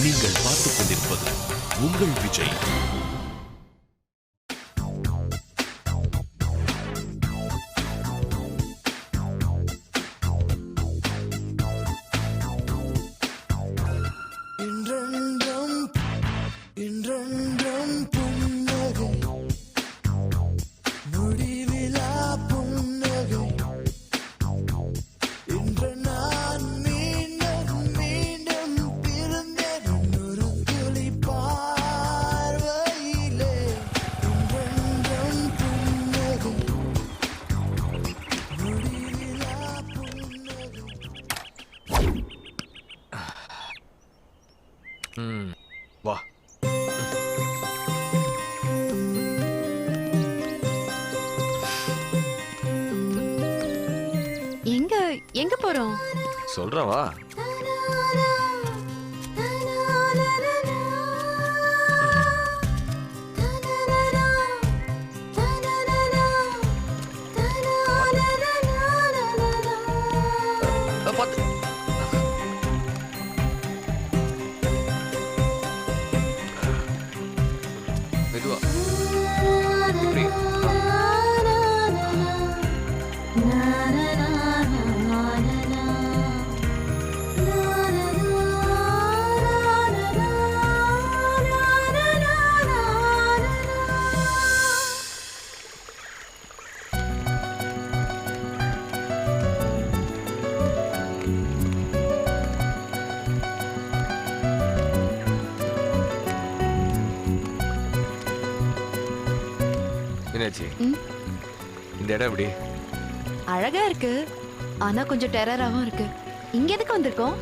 நீங்கள் பார்த்துக் கொண்டிருப்பது உங்கள் விஜய். வா. எங்க எங்க போறோம்? சொல்றேன் வா. இந்த இடம் எப்படி? அழகா இருக்கு, ஆனா கொஞ்சம் டெரராவும் இருக்கு. இங்க எதுக்கு வந்திருக்கோம்?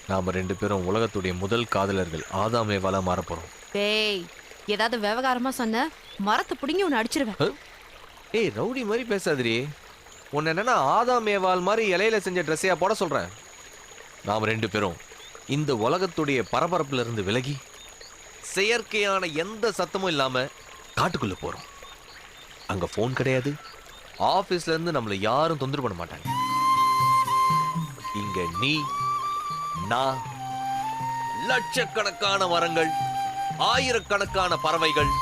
நாம ரெண்டு பேரும் உலகத்துடைய முதல் காதலர்கள் ஆதாம் ஏவாளா மாற போறோம். டேய், ஏதாவது விவகாரமா சொன்ன மரத்தை புடிங்கி உன்னை அடிச்சிருவேன். ஏய், ரவுடி மாதிரி பேசாதீ. உன்னை என்னன்னா ஆதாம் ஏவாள் மாதிரி இலையில செஞ்ச ட்ரெஸ்ஸையா போட சொல்றேன். நாம ரெண்டு பேரும் இந்த உலகத்துடைய பரபரப்புல இருந்து விலகி செயற்கையான எந்த சத்தமும் இல்லாம காட்டுக்குள்ள போறோம். அங்க போன் கிடையாது, ஆபீஸ்ல இருந்து நம்மள யாரும் தொந்தரவு பண்ண மாட்டாங்க. இங்க நீ, நான், லட்சக்கணக்கான மரங்கள், ஆயிரக்கணக்கான பறவைகள்,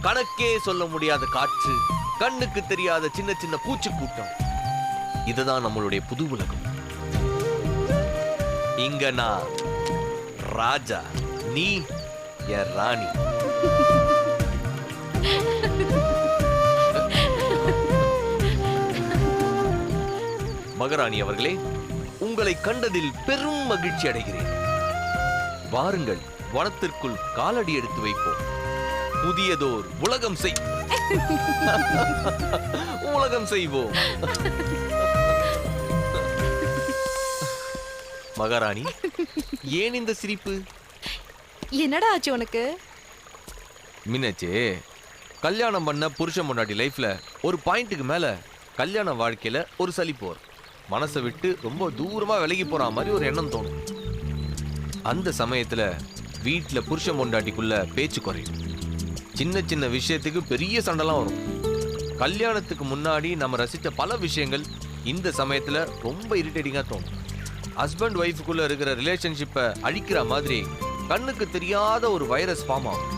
கணக்கே சொல்ல முடியாத காற்று, கண்ணுக்கு தெரியாத சின்ன சின்ன பூச்சி கூட்டம். இதுதான் நம்மளுடைய புது உலகம். இங்க நான் ராஜா, நீ என் ராணி. மகாராணி அவர்களே, உங்களை கண்டதில் பெரும் மகிழ்ச்சி அடைகிறேன். வாருங்கள், வனத்திற்குள் காலடி எடுத்து வைப்போம். புதியதோர் உலகம் உலகம் செய்வோம். மகாராணி, ஏன் இந்த சிரிப்பு? என்னடா ஆச்சு உனக்கு? மீனாட்சி, கல்யாணம் பண்ண புருஷன் முன்னாடி லைஃப்ல ஒரு பாயிண்ட்டுக்கு மேல கல்யாண வாழ்க்கையில ஒரு சலிப்பு வரும். மனசை விட்டு ரொம்ப தூரமா விலகி போற மாதிரி ஒரு எண்ணம் தோணும். அந்த சமயத்துல வீட்டுல புருஷன் பொண்டாட்டிக்குள்ள பேச்சு குறையும். சின்ன சின்ன விஷயத்துக்கு பெரிய சண்டைலாம் வரும். கல்யாணத்துக்கு முன்னாடி நம்ம ரசித்த பல விஷயங்கள் இந்த சமயத்துல ரொம்ப இரிட்டேட்டிங்கா தோணும். ஹஸ்பண்ட் ஒய்ஃபுக்குள்ள இருக்கிற ரிலேஷன்ஷிப்பை அழிக்கிற மாதிரி கண்ணுக்கு தெரியாத ஒரு வைரஸ் ஃபார்ம் ஆகும்.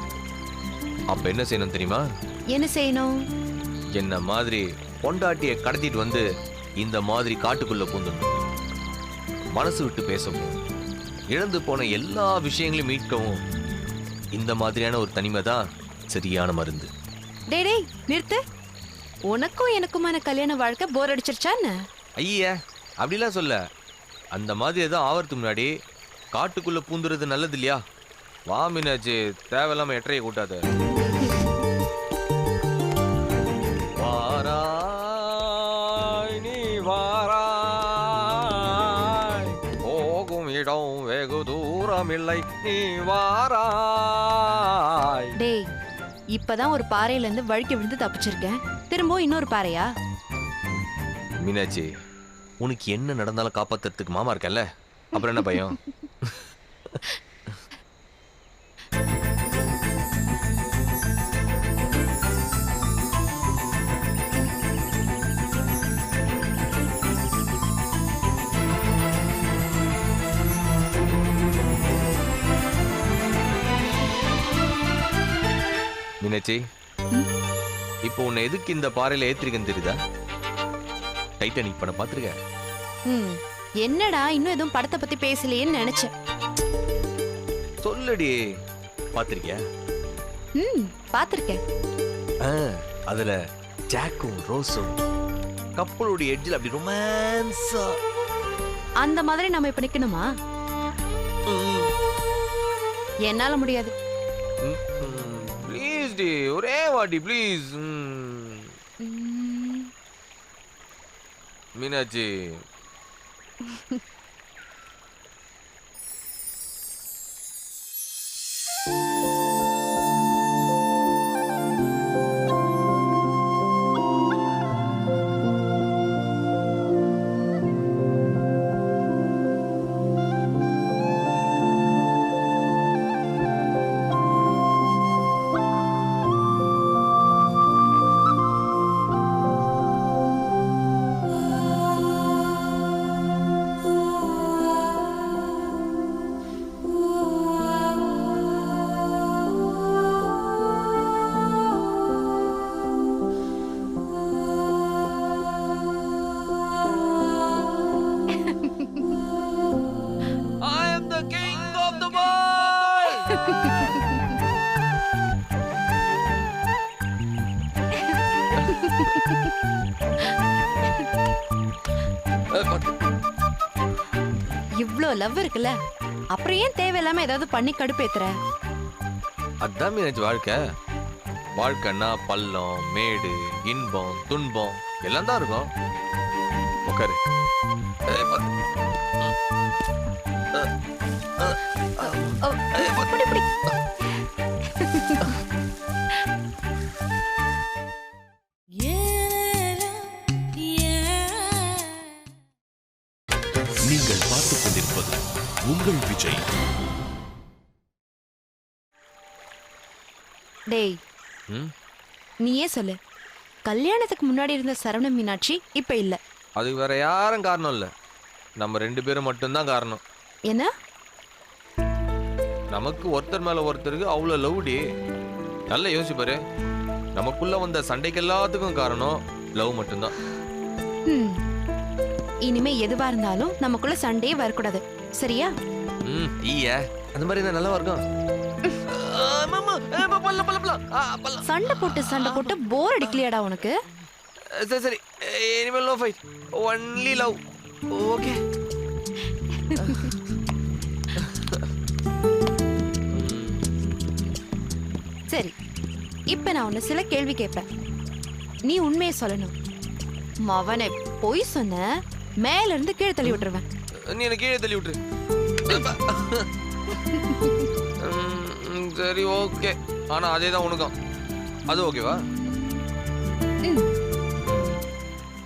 அப்ப என்ன செய்யணும் தெரியுமா? என்ன செய்யணும்? என்ன மாதிரி பொண்டாட்டியை கடத்திட்டு வந்து இந்த மாதிரி காட்டுக்குள்ள பூந்துடணும். மனசு விட்டு பேசவும், இழந்து போன எல்லா விஷயங்களையும் மீட்கவும் இந்த மாதிரியான ஒரு தனிமை தான் சரியான மருந்து. டேய் டேய், நிறுத்து. உனக்கும் எனக்குமான கல்யாண வாழ்க்கை போர் அடிச்சிருச்சான்னு? ஐயா, அப்படிலாம் சொல்ல. அந்த மாதிரி ஏதோ ஆவறதுக்கு முன்னாடி காட்டுக்குள்ள பூந்துறது நல்லது இல்லையா? வா மீனாட்சி, தேவையில்லாம எட்டரையை கூட்டாத. வாராய் நீ வாராய், போகும் இடம் வெகு தூரம் இல்லை, நீ வாராய். டேய், இப்பதான் ஒரு பாறையில இருந்து வழுக்கி விழுந்து தப்பிச்சிருக்கேன். திரும்பவும் இன்னொரு பாறையா? மீனாட்சி, உனக்கு என்ன நடந்தாலும் காப்பாத்துறதுக்கு மாமா இருக்கல்ல, அப்புறம் என்ன பயம்? மீனாட்சி, இப்போ உன்னை எதுக்கு இந்த பாறையில ஏத்திருக்கேன்னு தெரியுதா? டைட்டானிக் படம் பார்த்திருக்க? என்னடா இன்னும் எதுவும் படத்தை பத்தி பேசலையேன்னு நினைச்சேன். சொல்லடி, பார்த்திருக்கியா? பாத்திருக்கேன். அதுல ஜாக்கும் ரோஸும் கப்பலோட எட்ஜில் அப்படி ரொமான்ஸா. அந்த மாதிரி நம்ம இப்ப நிக்கணுமா? என்னால முடியாது. ப்ளீஸ் டி, ஒரே வாட்டி ப்ளீஸ். மீனாட்சி, இவ்ளோ லவ் இருக்குல்ல, அப்புறம் ஏன் தேவையில்லாம ஏதாவது பண்ணி கடுப்பேத்துற? அதான் மீனாட்சி வாழ்க்கை. வாழ்க்கைன்னா பள்ளம் மேடு இன்பம் துன்பம் எல்லாம் தான் இருக்கும். உட்காரு. நீங்கள் பார்த்துக் கொண்டிருப்பது உங்கள் விஜய். டேய், நீயே சொல்லு, கல்யாணத்துக்கு முன்னாடி இருந்த சரவண மீனாட்சி இப்ப இல்ல. அதுக்கு வேற யாரும் காரணம் இல்ல, நம்ம 2 பேரும் மட்டும்தான் காரணம். என்ன? நமக்கு ஒருத்தர் மேல ஒருத்தருக்கு அவ்வளவு லவ்டி. நல்லா யோசிப்பாரு, நமக்குள்ள வந்த சண்டைக்கு எல்லாத்துக்கும் காரணம் லவ் மட்டும்தான். இனிமே எதுவா இருந்தாலும் நமக்குள்ள சண்டையே வரக்கூடாது, சரியா? ஈயா, அந்த மாதிரி தான் நல்லா இருக்கும். சண்டை போட்டு போர் அடிக்கலையாடா உனக்கு? சரி சரி, இனிமேல் no fight, only love. Okay. சரி, இப்ப நான் உன்னை சில கேள்வி கேட்பேன், நீ உண்மையை சொல்லணும். மவனை பொய் சொன்ன மேல இருந்து கீழே தள்ளி விட்டுருவேன். நீ என்ன கீழே தள்ளி விட்டுரு. சரி ஓகே, ஆனா அதே தான் உனக்கும். அது ஓகேவா?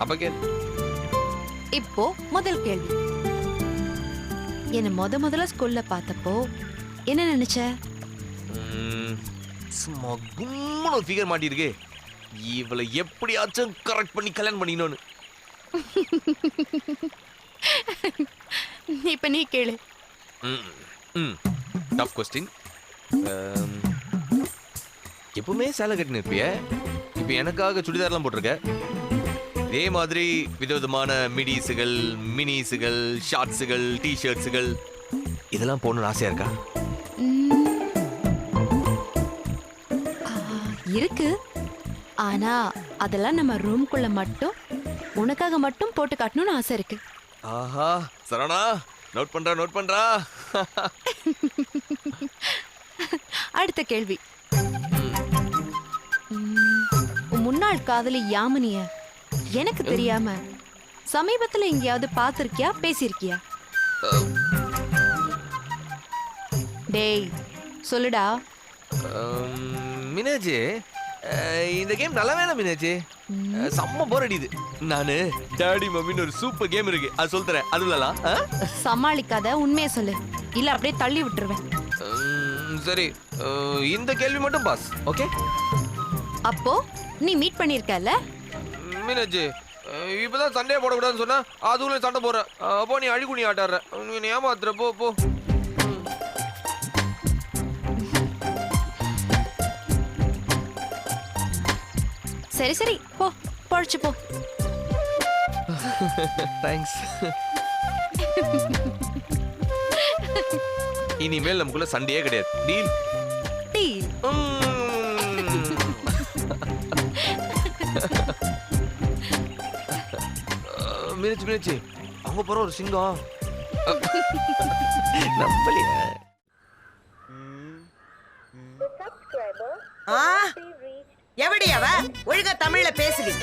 அப்ப கேள். இப்போ முதல் கேள்வி, என்ன முதல்ல ஸ்கூல்ல பார்த்தப்போ என்ன நினைச்ச? சும்மா கும்முன்னு ஒரு ஃபிகர் மாட்டிருக்கு, இவளை எப்படியாச்சும் கரெக்ட் பண்ணி கல்யாணம் பண்ணிக்கணும்னு. இப்ப நீ கேளு. Tough question. எப்பவுமே சேலை கட்டின்னு இருப்பிய, இப்ப எனக்காக சுடிதார்லாம் போட்டிருக்க. இதே மாதிரி விதவிதமான மிடிஸுகள் மினிஸுகள் ஷார்ட்ஸுகள் டிஷர்ட்ஸுகள் இதெல்லாம் போடணும்னு ஆசையா இருக்கா? இருக்கு, ஆனா அதெல்லாம் நம்ம ரூம்குள்ள மட்டும் உனக்காக மட்டும் போட்டு காட்டணும்னு ஆசை இருக்கு. ஆஹா, சரணா, நோட் பண்றா. அடுத்த கேள்வி, முன்னாள் காதலி யாமினிய எனக்கு தெரியாம சமீபத்துல எங்கேயாவது பாத்திருக்கியா, பேசியிருக்கியா? டேய் சொல்லுடா. மீனாட்சி, இந்த கேம் நல்ல வேலை மீனாட்சி, செம்ம போர் அடிக்குது. நானு டாடி மம்மின்னு ஒரு சூப்பர் கேம் இருக்கு, அது சொல்றேன். அது விளையாடலாம். சமாளிக்காத, உண்மையை சொல்லு, இல்ல அப்படியே தள்ளி விட்டுருவேன். சரி, இந்த கேள்வி மட்டும் பாஸ். ஓகே. அப்போ நீ மீட் பண்ணிருக்கல மீனாட்சி, இப்பதான் சண்டையை போடக்கூடாதுன்னு சொன்னா அதுக்குள்ள சண்டை போற. அப்போ நீ அழிகுனி ஆட்டாடுற, நீ ஏமாத்துற. போ போ. சரி சரி போ, பொழைச்சு போ. தேங்க்ஸ். இனிமேல் நமக்குள்ள சண்டையே கிடையாது. டீல். டீல். மினிச்சு அவங்க போற ஒரு சிங்கம் நம்பலையே. எவடி அவ ஒழுங்கா தமிழ்ல பேசுடி.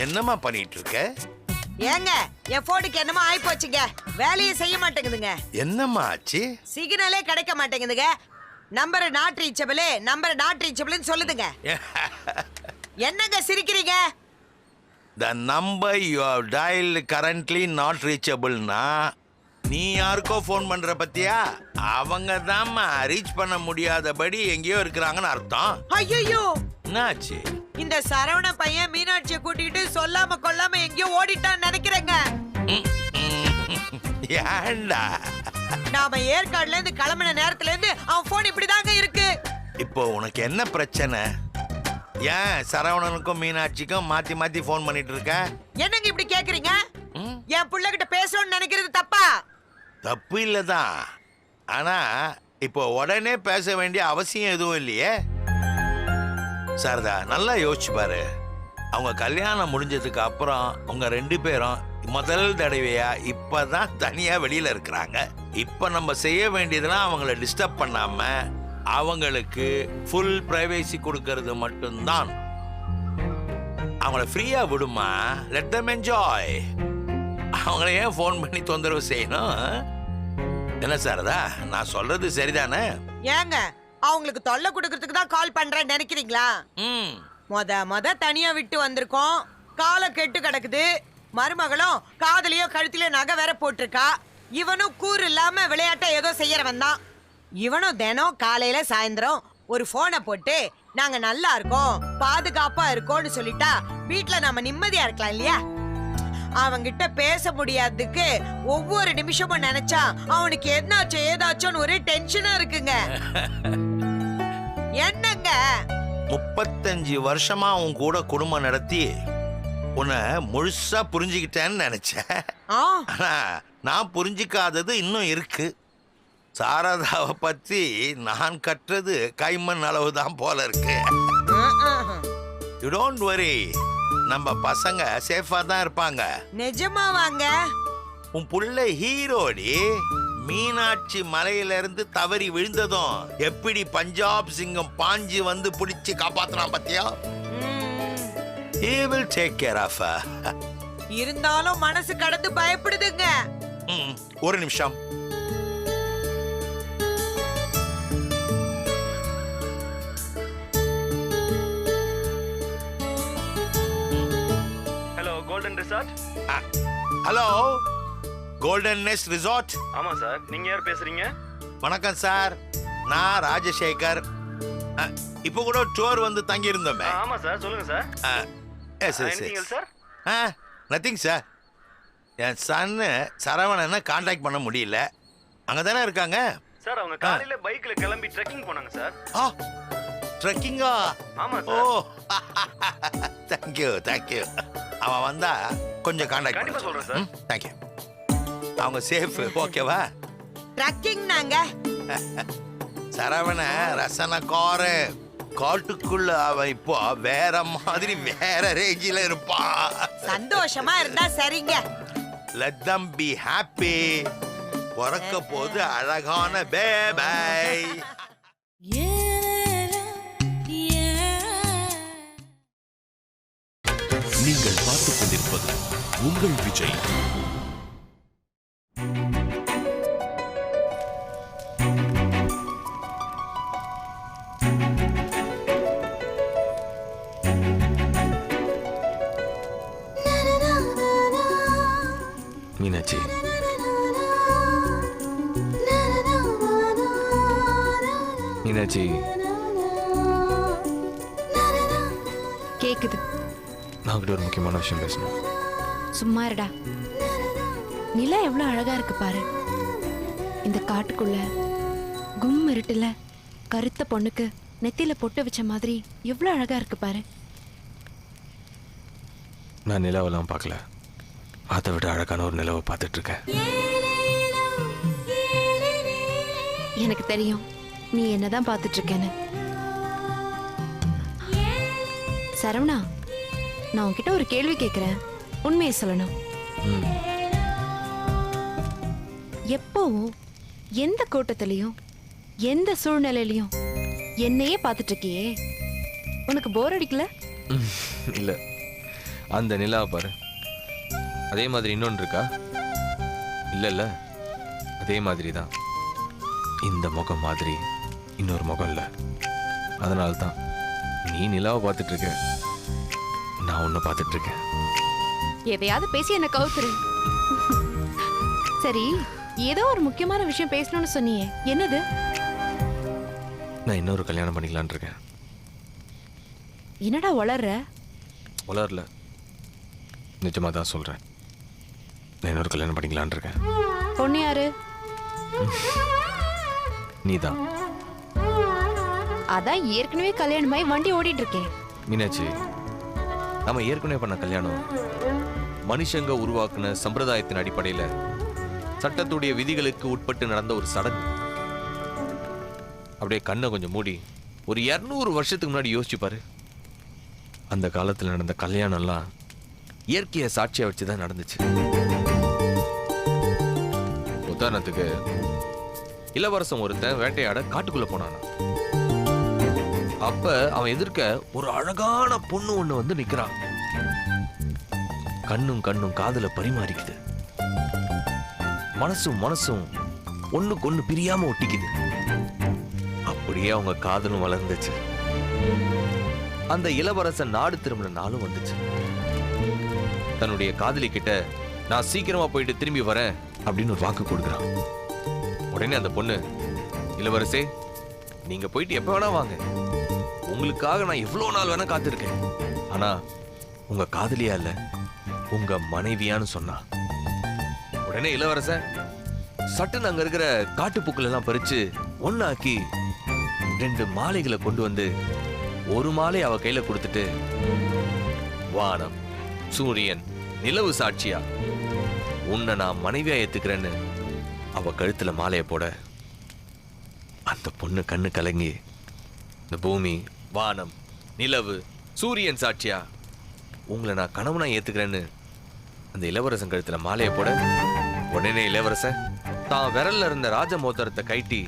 என்னம்மா பண்ணிட்டு இருக்க? ஏங்க என் போனுக்கு என்னமோ ஆயி போச்சுங்க, வேலையை செய்ய மாட்டேங்குதுங்க. என்னம்மா ஆச்சு? சிக்னலே கிடைக்க மாட்டேங்குதுங்க. நம்பர் நாட் ரீச்சபிள்னு சொல்லுதுங்க. என்னங்க சிரிக்கிறீங்க? The number you have dialed currently not reachable-னா நீ யாருக்கோ ஃபோன் பண்ற பத்தியா? அவங்க தான்மா ரீச் பண்ண முடியாதபடி எங்கேயோ இருக்கிறாங்கன்னு அர்த்தம். ஐயோ, என்னாச்சு? இந்த சரவண பையன் மீனாட்சியை கூட்டிட்டு சொல்லாம கொள்ளாம எங்கேயோ ஓடிட்டான்னு நினைக்கிறேங்க. ஏண்டா? நாம ஏற்காடுல இருந்து கிளம்பின நேரத்துல இருந்து அவன் போன் இப்படிதாங்க இருக்கு. இப்போ உனக்கு என்ன பிரச்சனை? ஏன் சரவணனுக்கும் மீனாட்சிக்கும் மாத்தி மாத்தி ஃபோன் பண்ணிட்டு இருக்க? என்னங்க இப்படி கேக்குறீங்க? என் புள்ள கிட்ட பேசணும்னு நினைக்கிறது தப்பா? தப்பு இல்லதான், ஆனா இப்போ உடனே பேச வேண்டிய அவசியம் எதுவும் இல்லையே. சாரதா, நல்லா யோசிச்சு பாரு. அவங்க கல்யாணம் முடிஞ்சதுக்கு அப்புறம் உங்க 2 பேரும் முதல் தடவையா இப்பதான் தனியா வெளியில இருக்கிறாங்க. இப்ப நம்ம செய்ய வேண்டியதெல்லாம் அவங்கள டிஸ்டர்ப் பண்ணாம அவங்களுக்கு ஃபுல் பிரைவேசி கொடுக்கறது மட்டும்தான். அவங்கள ஃப்ரீயா விடுமா, லெட் தம் என்ஜாய். அவங்கள ஏன் ஃபோன் பண்ணி தொந்தரவு செய்யணும்? என்ன சாரதா, நான் சொல்றது சரிதானே? ஏங்க அவங்களுக்கு தொல்லை கொடுக்கறதுக்கு தான் கால் பண்றேன்னு நினைக்கிறீங்களா? மொத தனியா விட்டு வந்திருக்கோம், காலை கெட்டு கிடக்குது. மருமகளும் காதலியோ கழுத்திலயோ நகை வேற போட்டிருக்கா. இவனும் கூறு இல்லாம விளையாட்ட ஏதோ செய்யறவன் தான். இவனும் தினம் காலையில சாயந்தரம் ஒரு போனை போட்டு நாங்க நல்லா இருக்கோம் பாதுகாப்பா இருக்கோம்னு சொல்லிட்டா வீட்டுல நாம நிம்மதியா இருக்கலாம் இல்லையா? அவங்கிட்ட பேச முடியாததுக்கு ஒவ்வொரு நிமிஷமும் நினைச்சா அவனுக்கு என்னாச்சோ ஏதாச்சோன்னு ஒரே டென்ஷனா இருக்குங்க. என்னங்க 35 வருஷமா உன் கூட குடும்பம் நடத்தி உன்னை முழுசா புரிஞ்சுக்கிட்டேன்னு நினைச்சேன். ஆனா நான் புரிஞ்சிக்காதது இன்னும் இருக்கு. சாரதாவை பத்தி நான் கற்றது கைமண் அளவுதான் போல இருக்கு. யூ டோன்ட் வரி, நம்ம பசங்க சேஃபா தான் இருப்பாங்க. நிஜமா வாங்க. உன் புள்ள ஹீரோடி. மீனாட்சி மலையில இருந்து தவறி விழுந்ததும் எப்படி பஞ்சாப் சிங்கம் பாஞ்சு வந்து பிடிச்சு காப்பாத்தினான் பத்தியா? He will take care of her. இருந்தாலும் மனசு கடந்து பயப்படுதுங்க. ஒரு நிமிஷம். Hello golden resort. Hello golden nest resort. ஆமா சார், நீங்க யார் பேசுறீங்க? வணக்கம் சார், நான் ராஜசேகர். இப்போ கூட டூர் வந்து தங்கி இருந்தோமே. ஆமா சார், சொல்லுங்க சார். Sir nothing sir. என் சன்னு சரவணனை கான்டாக்ட் பண்ண முடியல. அங்கே தானே இருக்காங்க சார். அவங்க காலையில பைக்ல கிளம்பி ட்ரெக்கிங் போனாங்க சார். ட்ரெக்கிங்கா? ஆமா ஓ, சார். தேங்க்யூ. அவன் வந்தா கொஞ்சம் கான்டாக்ட் கண்டிப்பா சொல்றேன் சார். தேங்க்யூ. அவங்க சேஃப், ஓகேவா? ட்ரக்கிங் நாங்க. சரவண ரசனக்கார காட்டுக்குள்ள அவன் இப்போ வேற மாதிரி வேற ரேஞ்சில இருப்பான். சந்தோஷமா இருந்தா சரிங்க. Let them be happy. பிறக்க போது அழகான பேபை. நீங்கள் பார்த்துக் கொண்டிருப்பது உங்கள் விஜய். மீனாட்சி, மீனாட்சி, கேக்குது. நான் கிட்ட ஒரு முக்கியமான விஷயம் பேசணும். சும்மா இருடா. நிலா எவ்வளவு அழகா இருக்கு பாரு. இந்த காட்டுக்குள்ள கும் இருட்டுல கருத்த பொண்ணுக்கு நெத்தியில பொட்டு வச்ச மாதிரி எவ்வளவு அழகா இருக்கு பாரு. நான் நிலவெல்லாம் பார்க்கல, அதை விட அழகான ஒரு நிலவை பார்த்துட்டு இருக்கேன். எனக்கு தெரியும் நீ என்னதான் பார்த்துட்டு இருக்கேன்னு. சரவணா, நான் உன்கிட்ட ஒரு கேள்வி கேட்கிறேன், உண்மையை சொல்லணும். ம். எப்பவும் எந்த கூட்டத்திலையும் எந்த சூழ்நிலையிலையும் என்னையே பார்த்துட்டு இருக்கியே, உனக்கு போர் அடிக்கல? இல்ல, அந்த நிலாவை பாரு, அதே மாதிரி இன்னொன்று இருக்கா? இல்ல, அதே மாதிரி தான். இந்த முகம் மாதிரி இன்னொரு முகம் இல்லை. அதனால தான் நீ நிலாவை பார்த்துட்டு இருக்க, நான் உன்னை பார்த்துட்டு இருக்கேன். எதையாவது பேசி என்ன கவுத்துரு. சரி, ஏதோ ஒரு முக்கியமான விஷயம் பேசணும்னு சொன்னியே, என்னது? நான் இன்னொரு கல்யாணம் பண்ணிக்கலான் இருக்கேன். என்னடா வளர்ற? உலர்ல, நிஜமா தான் சொல்றேன். நான் இன்னொரு கல்யாணம் பண்ணிக்கலான் இருக்கேன். பொண்ணு யாரு? நீதான். அதான் ஏற்கனவே கல்யாணமாயி வண்டி ஓடிட்டு இருக்கேன். மீனாட்சி, நம்ம ஏற்கனவே பண்ண கல்யாணம் மனுஷங்க உருவாக்குன சம்பிரதாயத்தின் அடிப்படையில சட்டத்துடைய விதிகளுக்கு உட்பட்டு நடந்த ஒரு சடங்கு. அப்படியே கண்ணை கொஞ்சம் மூடி ஒரு 200 வருஷத்துக்கு முன்னாடி யோசிச்சு பாரு. அந்த காலத்துல நடந்த கல்யாணம்லாம் இயற்கையை சாட்சியா வச்சுதான் நடந்துச்சு. உதாரணத்துக்கு, இளவரசன் ஒருத்தன் வேட்டையாட காட்டுக்குள்ள போனானா. அப்ப அவன் எதிர்க்க ஒரு அழகான பொண்ணு ஒண்ணு வந்து நிக்கிறான். கண்ணும் கண்ணும் காதுல பரிமாறிக்குது. மனசும் ஒண்ணுக்கு ஒண்ணு பிரியாம ஒட்டிக்குது. அப்படியே அவங்க காதலும் வளர்ந்துச்சு. அந்த இளவரசன் நாடு திரும்பின நாளும் வந்துச்சு. தன்னுடைய காதலி கிட்ட நான் சீக்கிரமா போயிட்டு திரும்பி வரேன் அப்படின்னு ஒரு வாக்கு கொடுக்குறான். உடனே அந்த பொண்ணு, இளவரசே, நீங்க போயிட்டு எப்ப வேணா வாங்க, உங்களுக்காக நான் எவ்வளவு நாள் வேணா காத்திருக்கேன், ஆனா உங்க காதலியா இல்ல, உங்க மனைவியான்னு சொன்னா. உடனே இளவரசன் சட்டுன்னு அங்க இருக்கிற காட்டுப்பூக்கள் எல்லாம் பறிச்சு ஒண்ணாக்கி 2 மாலைகளை கொண்டு வந்து ஒரு மாலை அவ கையில கொடுத்துட்டு, வானம், சூரியன், நிலவு சாட்சியா உன்னை நான் மனைவியா ஏத்துக்கிறேன்னு அவ கழுத்துல மாலையை போட, அந்த பொண்ணு கண்ணு கலங்கி, இந்த பூமி, வானம், நிலவு, சூரியன் சாட்சியா உங்களை நான் கணவனா ஏத்துக்கிறேன்னு அந்த இளவரசன் கழுத்துல மாலையை போட, உடனே இளவரசன் தான் விரல்ல இருந்த ராஜ மோதிரத்தை கைட்டி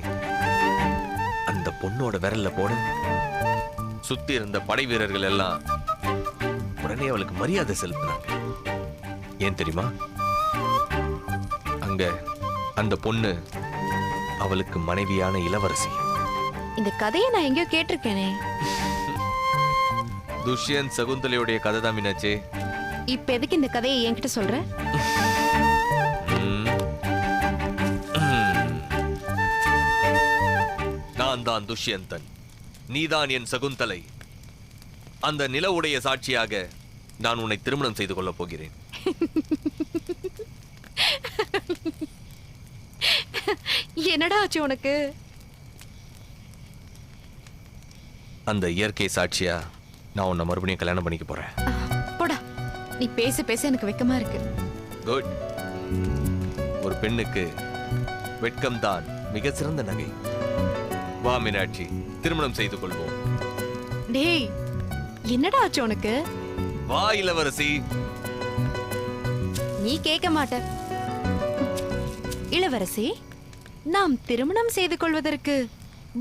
அந்த பொண்ணோட விரல்ல போட, சுத்தி இருந்த படை வீரர்கள் எல்லாம் உடனே அவளுக்கு மரியாதை செலுத்தினாங்க. ஏன் தெரியுமா? அங்க அந்த பொண்ணு அவளுக்கு மனைவியான இளவரசி. இந்த கதையை நான் எங்கேயோ கேட்டிருக்கேனே. துஷ்யந்த் சகுந்தலையுடைய கதை தான் மீனாட்சி. இப்ப எதுக்கு இந்த கதையை என்கிட்ட சொல்ற? நான் தான் துஷ்யந்தன், நீதான் என் சகுந்தலை. அந்த நிலவுடைய சாட்சியாக நான் உன்னை திருமணம் செய்து கொள்ளப் போகிறேன். என்னடா ஆச்சு உனக்கு? அந்த இயற்கை சாட்சியா நான் உன்னை மறுபடியும் கல்யாணம் பண்ணிக்க போறேன். போடா, நீ பேச பேச எனக்கு வெக்கமா இருக்கு. குட். ஒரு பெண்ணுக்கு வெட்கம்தான் மிக சிறந்த நகை. வா மீனாட்சி, திருமணம் செய்து கொள்வோம். டேய், என்னடா ஆச்சு உனக்கு? வா இளவரசி. நீ கேட்க மாட்ட. இளவரசி, நாம் திருமணம் செய்து கொள்வதற்கு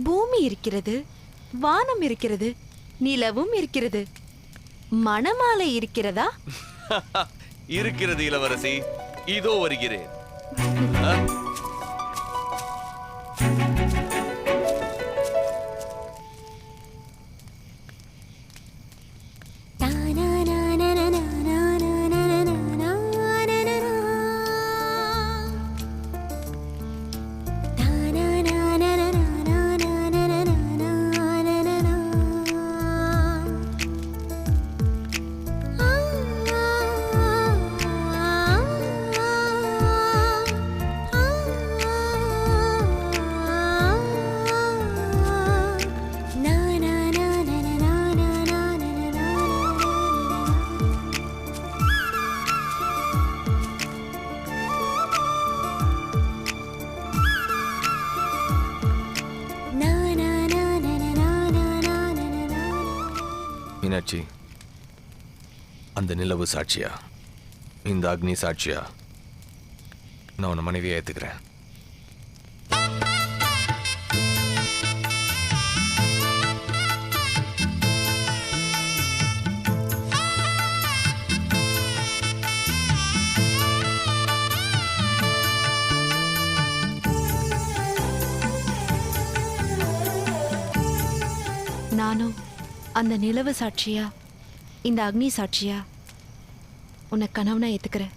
பூமி இருக்கிறது, வானம் இருக்கிறது, நிலவும் இருக்கிறது. மணமாலை இருக்கிறதா? இருக்கிறது இளவரசி, இதோ வருகிறேன். மீனாட்சி, அந்த நிலவு சாட்சியா இந்த அக்னி சாட்சியா நான் உன்னை மனைவியை ஏத்துக்கிறேன். நானும் அந்த நிலவு சாட்சியா இந்த அக்னி சாட்சியா உன்னை கணவனா ஏத்துக்கிறேன்.